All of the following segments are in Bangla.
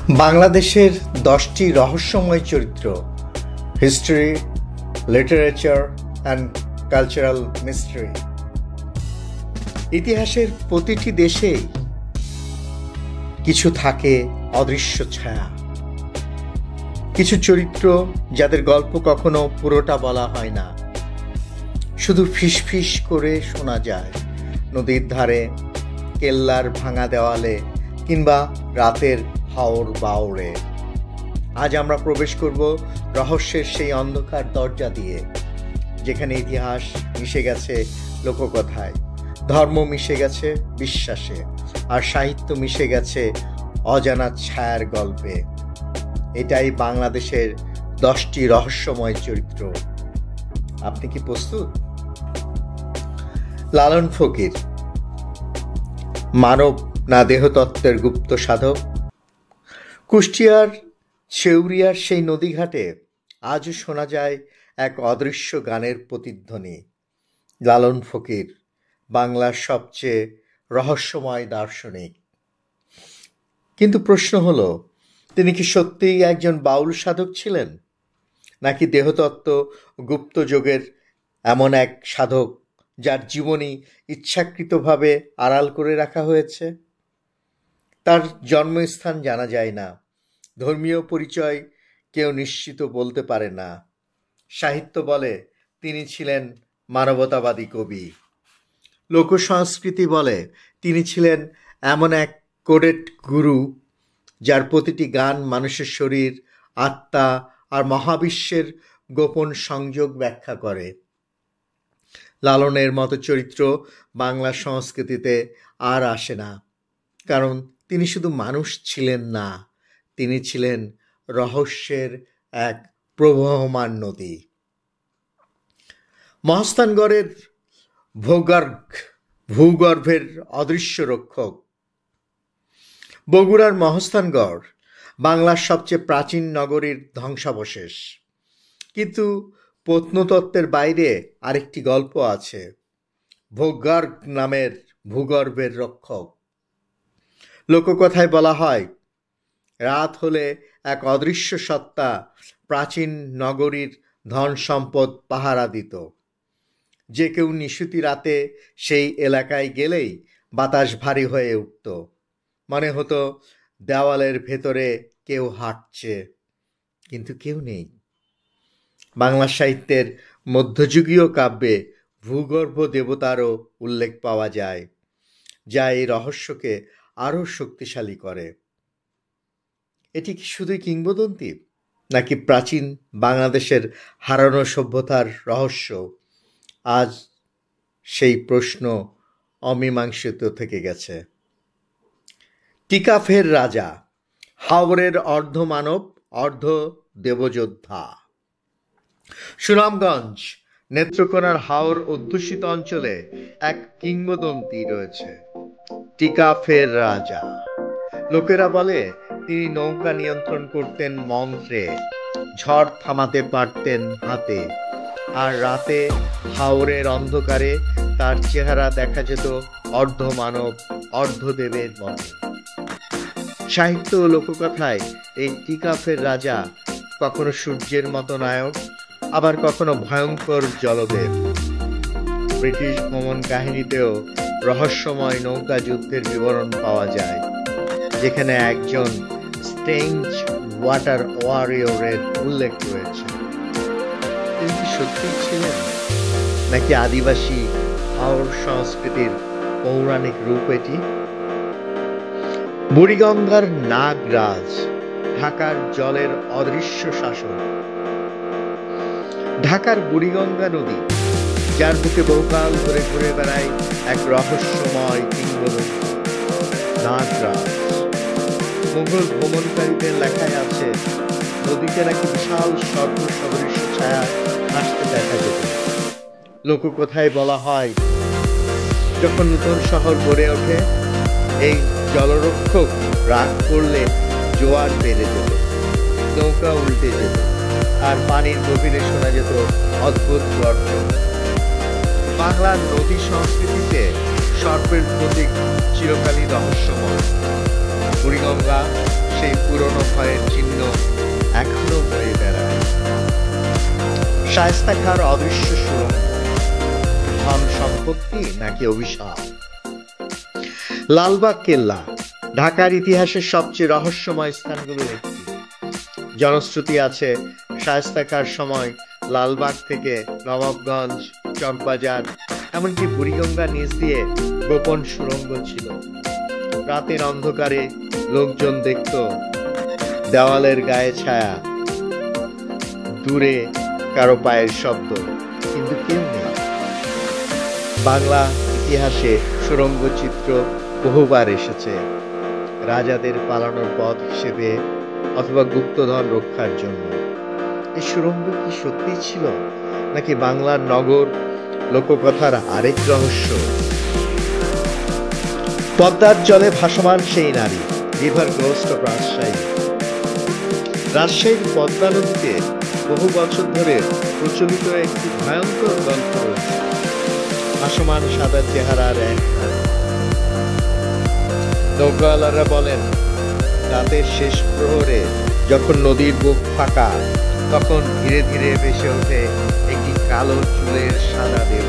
বাংলাদেশের 10টি রহস্যময় চরিত্র, history, literature and cultural mystery. ইতিহাসের প্রতিটি দেশেই কিছু থাকে অদৃশ্য ছায়া, কিছু চরিত্র যাদের গল্প কখনো পুরোটা বলা হয় না, শুধু ফিসফিস করে শোনা যায় নদীর ধারে, কেল্লার ভাঙা দেওয়ালে কিংবা রাতের হাওর বাওড়ে। আজ আমরা প্রবেশ করব রহস্যের সেই অন্ধকার দরজা দিয়ে, যেখানে ইতিহাস মিশে গেছে লোককথায়, ধর্ম মিশে গেছে বিশ্বাসে, আর সাহিত্য মিশে গেছে অজানা ছায়ার গল্পে। এটাই বাংলাদেশের 10টি রহস্যময় চরিত্র। আপনি কি প্রস্তুত? লালন ফকির, মানব না দেহতত্ত্বের গুপ্ত সাধক। কুষ্টিয়ার ছেউরিয়ার সেই নদীঘাটে আজও শোনা যায় এক অদৃশ্য গানের প্রতিধ্বনি। লালন ফকির বাংলার সবচেয়ে রহস্যময় দার্শনিক। কিন্তু প্রশ্ন হলো, তিনি কি সত্যিই একজন বাউল সাধক ছিলেন, নাকি দেহতত্ত্ব গুপ্তযোগের এমন এক সাধক যার জীবনী ইচ্ছাকৃতভাবে আড়াল করে রাখা হয়েছে? তার জন্মস্থান জানা যায় না, ধর্মীয় পরিচয় কেউ নিশ্চিত বলতে পারে না। সাহিত্য বলে তিনি ছিলেন মানবতাবাদী কবি, লোকসংস্কৃতি বলে তিনি ছিলেন এমন এক কোডেড গুরু যার প্রতিটি গান মানুষের শরীর, আত্মা আর মহাবিশ্বের গোপন সংযোগ ব্যাখ্যা করে। লালনের মতো চরিত্র বাংলা সংস্কৃতিতে আর আসে না, কারণ তিনি শুধু মানুষ ছিলেন না, তিনি ছিলেন রহস্যের এক প্রবহমান নদী। মহাস্থানগড়ের ভূগর্ভের অদৃশ্য রক্ষক। বগুড়ার মহাস্থানগড় বাংলার সবচেয়ে প্রাচীন নগরীর ধ্বংসাবশেষ, কিন্তু প্রত্নতত্ত্বের বাইরে আরেকটি গল্প আছে, ভোগর্গ নামের ভূগর্ভের রক্ষক। লোককথায় বলা হয়, রাত হলে এক অদৃশ্য সত্তা প্রাচীন নগরীর ধন সম্পদ পাহারা দিত। যে কেউ নিশুতি রাতে সেই এলাকায় গেলেই বাতাস ভারী হয়ে উঠত, মনে হতো দেওয়ালের ভেতরে কেউ হাঁটছে, কিন্তু কেউ নেই। বাংলা সাহিত্যের মধ্যযুগীয় কাব্যে ভূগর্ভ দেবতারও উল্লেখ পাওয়া যায়, যা এই রহস্যকে আরও শক্তিশালী করে। এটি কি শুধুই কিংবদন্তি, নাকি প্রাচীন বাংলাদেশের হারানো সভ্যতার রহস্য? আজ সেই প্রশ্ন অমীমাংসিত থেকে গেছে। টিকাফের রাজা, হাওরের অর্ধ মানব অর্ধ দেবযোদ্ধা। সুনামগঞ্জ নেত্রকোনার হাওর অধ্যুষিত অঞ্চলে এক কিংবদন্তি রয়েছে, টিকাফের রাজা। লোকেরা বলে তিনি নৌকা নিয়ন্ত্রণ করতেন মন্ত্রে, ঝড় থামাতে পারতেন হাতে, আর রাতে হাওরের অন্ধকারে তার চেহারা দেখা যেত অর্ধ মানব অর্ধ দেবের মতো। সাহিত্য ও লোককথায় এই টিকাফের রাজা কখনো সূর্যের মতো নায়ক, আবার কখনো ভয়ঙ্কর জলদেব। ব্রিটিশ ভ্রমণ কাহিনীতেও রহস্যময় নৌকা যুদ্ধের বিবরণ পাওয়া যায়, যেখানে একজন স্ট্রেঞ্জ ওয়াটার ওয়ারিয়রের উল্লেখ রয়েছে। তিনি কি সত্যি ছিলেন, নাকি আদিবাসী হাওর সংস্কৃতির পৌরাণিক রূপ এটি? বুড়িগঙ্গার নাগরাজ, ঢাকার জলের অদৃশ্য শাসন। ঢাকার বুড়িগঙ্গা নদী, যার বুকে বহুকাল ধরে ঘুরে বেড়ায় এক রহস্যময় কিংবদন্তি, নাগরাজ। মুঘল ভ্রমণকারীদের লেখায় আছে, নদীতে নাকি বিশাল সর্প সদৃশ্য ছায়া আসতে দেখা যেত। লোককথায় বলা হয়, যখন নতুন শহর গড়ে ওঠে, এই জলরক্ষক রাগ করলে জোয়ার বেড়ে যেত, নৌকা উল্টে যেত, আর পানির গভীরে শোনা যেত অদ্ভুত গর্জন। বাংলার নদী সংস্কৃতিতে সর্পের প্রতীক চিরকালই রহস্যময়। বুড়িগঙ্গা সেই সেই পুরনো ভয়ের চিহ্ন এখনো বয়ে বেড়ায়। শায়েস্তা খাঁর অদৃশ্য সুরঙ্গ, ধন সম্পত্তি নাকি অভিশাপ? লালবাগ কেল্লা ঢাকার ইতিহাসের সবচেয়ে রহস্যময় স্থানগুলোর একটি। জনশ্রুতি আছে শায়েস্তা খাঁর সময় লালবাগ থেকে নবাবগঞ্জ, চকবাজার, এমনকি বুড়িগঙ্গা নিচ দিয়ে গোপন সুড়ঙ্গ ছিল। রাতের অন্ধকারে লোকজন দেখত দেওয়ালের গায়ে ছায়া, দূরে কারো পায়ের শব্দ, কিন্তু কেউ নেই। বাংলা ইতিহাসে সুড়ঙ্গ চিত্র বহুবার এসেছে, রাজাদের পালানোর পথ হিসেবে অথবা গুপ্তধন রক্ষার জন্য। এই সুড়ঙ্গ কি সত্যি ছিল নাকি বাংলার নগর লোককথার আরেক রহস্য? পদ্মার জলে ভাসমান সেই নারী, রিভার গোস্ট অফ রাজশাহী। রাজশাহীর পদ্মা নদীতে বহু বছর ধরে প্রচলিত একটি ভয়ঙ্কর গল্প রয়েছে। ভাসমান সাদা চেহারার এক নারী। নৌকাওয়ালারা বলেন রাতের শেষ প্রহরে যখন নদীর বুক ফাঁকা, তখন ধীরে ধীরে ভেসে ওঠে একটি কালো চুলের সাদা দেহ।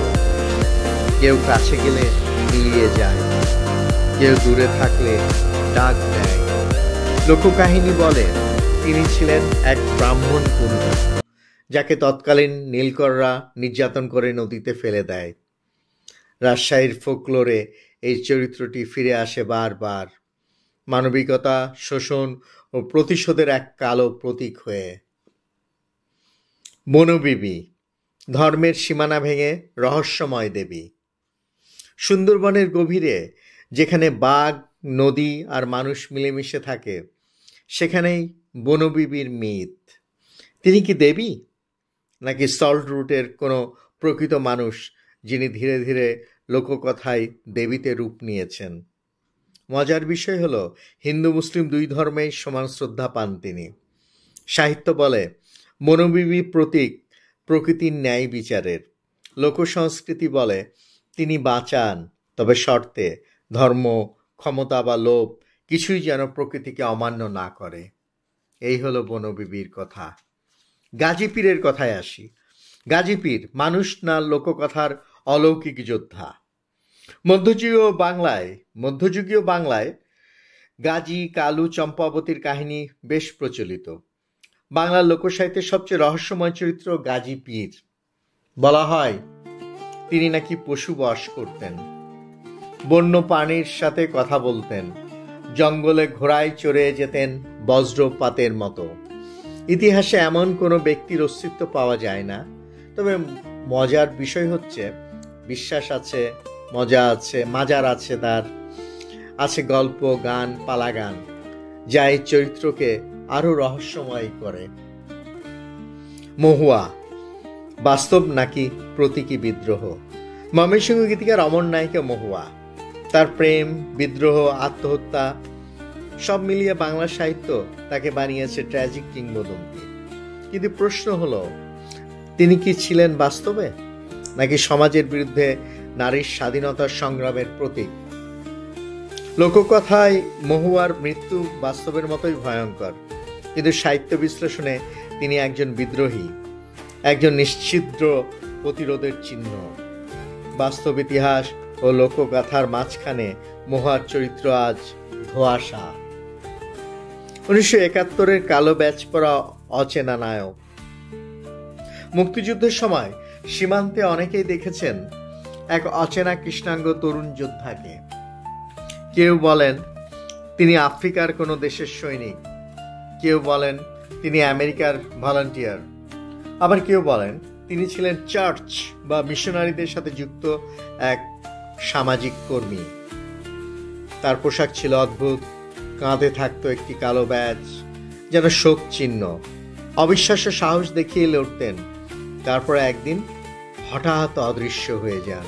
কেউ কাছে গেলে মিলিয়ে যায়, কেউ দূরে থাকলে ডাক দেয়। লোককাহিনী বলে তিনি ছিলেন এক ব্রাহ্মণ কন্যা, যাকে তৎকালীন নীলকররা নির্যাতন করে নদীতে ফেলে দেয়। রাজশাহীর ফোকলোরে এই চরিত্রটি ফিরে আসে বারবার, মানবিকতা, শোষণ ও প্রতিশোধের এক কালো প্রতীক হয়ে। বনবিবি, ধর্মের সীমানা ভেঙে রহস্যময় দেবী। সুন্দরবনের গভীরে যেখানে বাঘ, নদী আর মানুষ মিলেমিশে থাকে, সেখানেই বনবিবির মিথ। তিনি কি দেবী নাকি সল্ট রুটের কোনো প্রকৃত মানুষ, যিনি ধীরে ধীরে লোককথায় দেবীতে রূপ নিয়েছেন? মজার বিষয় হলো হিন্দু মুসলিম দুই ধর্মেই সমান শ্রদ্ধা পান তিনি। সাহিত্য বলে বনবিবি প্রতীক প্রকৃতির ন্যায় বিচারের। লোকসংস্কৃতি বলে তিনি বাঁচান, তবে শর্তে ধর্ম, ক্ষমতা বা লোভ কিছুই যেন প্রকৃতিকে অমান্য না করে। এই হলো বনবিবির কথা। গাজী পীরের কথায় আসি। গাজী পীর মানুষ না লোককথার অলৌকিক যোদ্ধা। মধ্যযুগীয় বাংলায় গাজী, কালু, চম্পাবতীর কাহিনী বেশ প্রচলিত। বাংলার লোকসাহিত্যের সবচেয়ে রহস্যময় চরিত্র গাজী পীর। বলা হয় তিনি নাকি পশু বশ করতেন, বন্য প্রাণীর সাথে কথা বলতেন, জঙ্গলে ঘোড়ায় চড়ে যেতেন বজ্রপাতের মতো। ইতিহাসে এমন কোনো ব্যক্তির অস্তিত্ব পাওয়া যায় না, তবে মজার বিষয় হচ্ছে বিশ্বাস আছে, মজা আছে, মাজার আছে, তার আছে গল্প, গান, পালা গান, যা এই চরিত্রকে আরো রহস্যময় করে। মহুয়া, বাস্তব নাকি প্রতীকী বিদ্রোহ? ময়মনসিংহ গীতিকার অমর নায়িকা মহুয়া, তার প্রেম, বিদ্রোহ, আত্মহত্যা সব মিলিয়ে বাংলা সাহিত্য তাকে বানিয়েছে ট্র্যাজিক কিংবদন্তি। কিন্তু প্রশ্ন হলো, তিনি কি ছিলেন বাস্তবে নাকি সমাজের বিরুদ্ধে নারীর স্বাধীনতার সংগ্রামের প্রতীক? লোককথায় মহুয়ার মৃত্যু বাস্তবের মতোই ভয়ঙ্কর, কিন্তু সাহিত্য বিশ্লেষণে তিনি একজন বিদ্রোহী, একজন নিশ্ছিদ্র প্রতিরোধের চিহ্ন। বাস্তব ইতিহাস ও লোকগাথার মাঝখানে মহুয়ার চরিত্র আজ ধোঁয়াশা। 1971-এর কালো ব্যাচ পরা অচেনা নায়ক। মুক্তিযুদ্ধের সময় সীমান্তে অনেকেই দেখেছেন এক অচেনা কৃষ্ণাঙ্গ তরুণ যোদ্ধাকে। কেউ বলেন তিনি আফ্রিকার কোনো দেশের সৈনিক, কেউ বলেন তিনি আমেরিকার ভলান্টিয়ার, আবার কেউ বলেন তিনি ছিলেন চার্চ বা মিশনারিদের সাথে যুক্ত এক সামাজিক কর্মী। তার পোশাক ছিল অদ্ভুত, কাঁধে থাকতো একটি কালো ব্যাজ, যেন শোক চিহ্ন। অবিশ্বাস্য সাহস দেখিয়ে লড়তেন, তারপরে একদিন হঠাৎ অদৃশ্য হয়ে যান।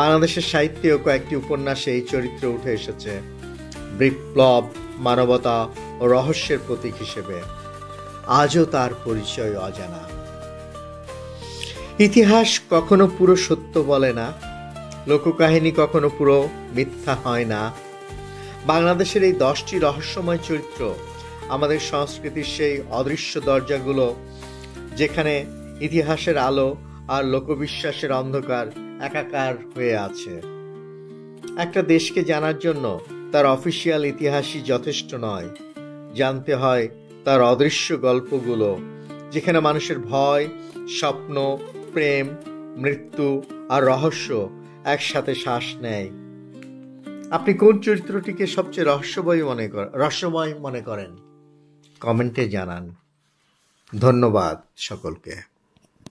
বাংলাদেশের সাহিত্যেও কয়েকটি উপন্যাসে এই চরিত্র উঠে এসেছে, বিপ্লব, মানবতা ও রহস্যের প্রতীক হিসেবে। আজও তার পরিচয় অজানা। ইতিহাস কখনো পুরো সত্য বলে না, লোককাহিনী কখনো পুরো মিথ্যা হয় না। বাংলাদেশের এই 10টি রহস্যময় চরিত্র আমাদের সংস্কৃতির সেই অদৃশ্য দরজাগুলো, যেখানে ইতিহাসের আলো আর লোকবিশ্বাসের অন্ধকার একাকার হয়ে আছে। একটা দেশকে জানার জন্য তার অফিসিয়াল ইতিহাসই যথেষ্ট নয়, জানতে হয় তার অদৃশ্য গল্পগুলো, যেখানে মানুষের ভয়, স্বপ্ন, প্রেম, মৃত্যু আর রহস্য একসাথে শ্বাস নেয়। আপনি কোন চরিত্রটিকে সবচেয়ে রহস্যময় মনে করেন? কমেন্টে জানান। ধন্যবাদ সকলকে।